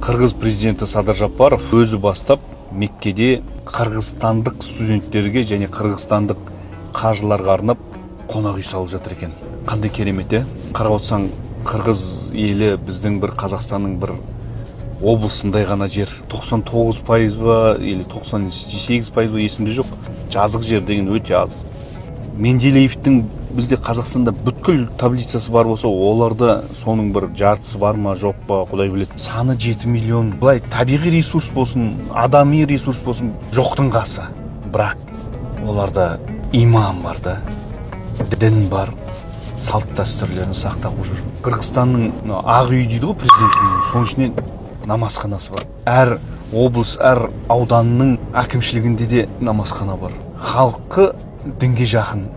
Кыргыз президенти Садыр Жапаров өзү баштап Меккеде кыргызстандык студенттерге және кыргызстандык кажыларга арнап конок үй салып жатыр экен. Кандай керемет, карап отсаң, кыргыз эли биздин бир Казакстандын бир облусундай гана жер. 99% ба или 98% ба эсимде жок. Жазык жер деген өтө аз. Менделеевдин бизде Казакстанда бүткүл таблицасы бар болсо, оларда сонун бир жартысы бар ма, жок па, Кудай билет. Саны 7 миллион. Булай табигый ресурс болсун, адамий ресурс болсун, жоктун касы. Бирок оларда иман бар да, дин бар, салт дәстүрлөрүн сактап жүр. Кыргызстандын ак үй дейди го президентин, сонун ичинен намазханасы бар. Әр облыс, әр ауданның әкімшілігінде де намазхана бар. Халқы дінге жақын.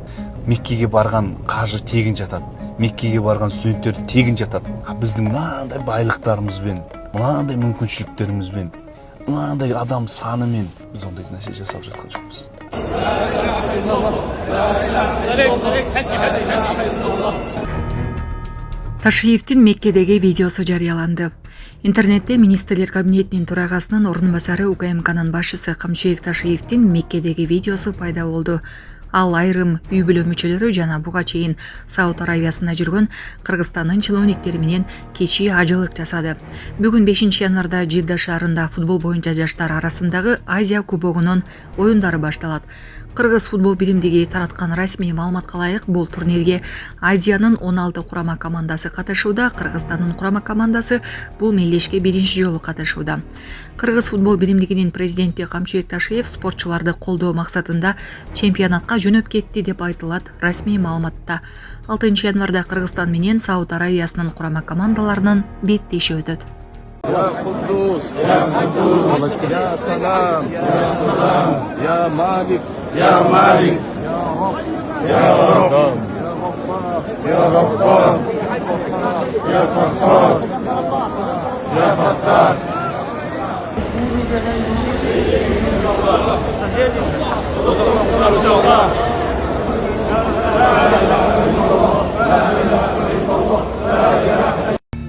Меккеге барған қажы тегін жатады. Меккеге барған студенттер тегін жатады. Біздің мынандай байлықтарымызбен, мынандай мүмкіншіліктерімізбен, мынандай адам санымен біз ондай нәрсе жасап жатқан жоқпыз. Ташиевдин Меккедеги видеосу жарыяланды. Интернетте министрлер кабинетинин төрагасынын орун басары УКМКнын башчысы Камчыбек Ташиевдин Меккедеги видеосу пайда болду. Ал айрым үй бүлө мүчөлөрү жана буга чейин Сауд Аравиясында жүргөн Кыргызстандын чиновниктери менен кечи ажылык жасады. Бүгүн 5-январда Жидда шаарында футбол боюнча жаштар арасындагы Азия кубогунун оюндары башталат. Кыргыз футбол биримдиги тараткан расмий маалыматка ылайык, бул турнирге Азиянын 16 курама командасы катышууда. Кыргызстандын курама командасы бул мелдешке биринчи жолу катышууда. Кыргыз футбол биримдигинин президенти Камчыбек Ташиев спортчуларды колдоо максатында чемпионатка жөнөп кетти деп айтылат расмий маалыматта. 6 январда Кыргызстан менен Сауд Аравиясынын курама командаларынын беттеши өтөт. يا قدوس يا قدوس يا سلام يا سلام يا مالك يا مالك يا رب يا غفار يا غفار يا فتاح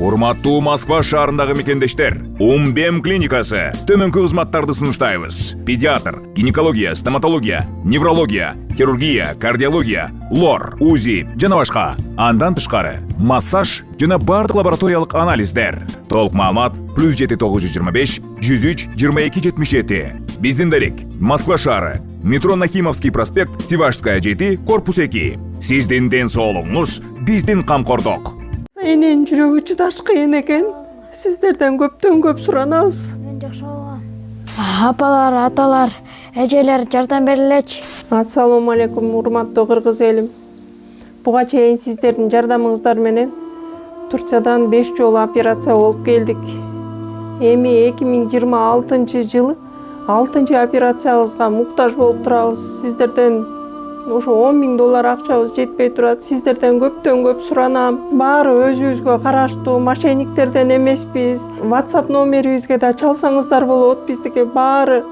Урматтуу Москва шаарындагы мекендештер, Умбем клиникасы төмөнкү кызматтарды сунуштайбыз. Педиатр, гинекология, стоматология, неврология, хирургия, кардиология, лор, УЗИ жана башка. Андан тышкары массаж жана бардык лабораториялык анализдер. Толук маалымат +7 925 103 22 77. Биздин дарек Москва шаары, метро Нахимовский проспект, Сивашская 7, корпус 2. Сиздин ден соолугуңуз биздин камкордук. Энен жүрөгү чыдаш кыйын экен. Сиздерден көптөн көп суранабыз. Апалар, аталар, эжелер жардам берилечи. Ассалому алейкум, урматтуу кыргыз элим. Буга чейин сиздердин жардамыңыздар менен Турциядан 5 жолу операция болуп келдик. Эми 2026-жылы 6-чы операциябызга муктаж болуп турабыз. Сиздерден ошо $10.000 акчабыз жетпей турат. Сиздерден көптөн көп суранам. Баары өзүбүзгө караштуу, мошенниктерден эмеспиз. WhatsApp номерибизге да чалсаңыздар болот. Биздики баары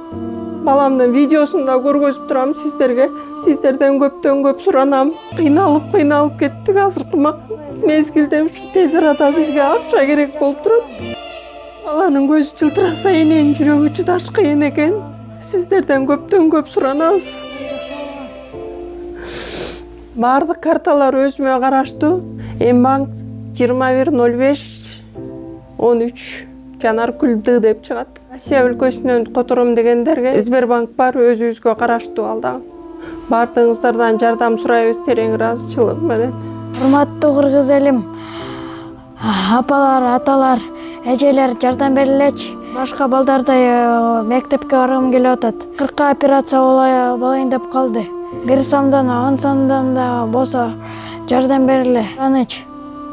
баламдын видеосун да көргөзүп турам сиздерге. Сиздерден көптөн көп суранам. Кыйналып кеттик азыркы мезгилде. Ушу тез арада бизге акча керек болуп турат. Баланын көзү жылтыраса, эненин жүрөгү чыдаш кыйын экен. Сиздерден көптөн көп суранабыз. Бардык карталар өзүмө караштуу. Мбанк 210513 Жанаркүл Д деп чыгат. Россия өлкөсүнөн котором дегендерге Сбербанк бар, өзүбүзгө караштуу алдагы. Бардыгыңыздардан жардам сурайбыз терең ыраазычылык менен. Урматтуу кыргыз элим, апалар, аталар, эжелер жардам берилечи. Башка балдардай мектепке баргым келип атат. 40 операция болайын деп калды. 1 сомдон 10 сомдон да болсо жардам бериле. Аныч.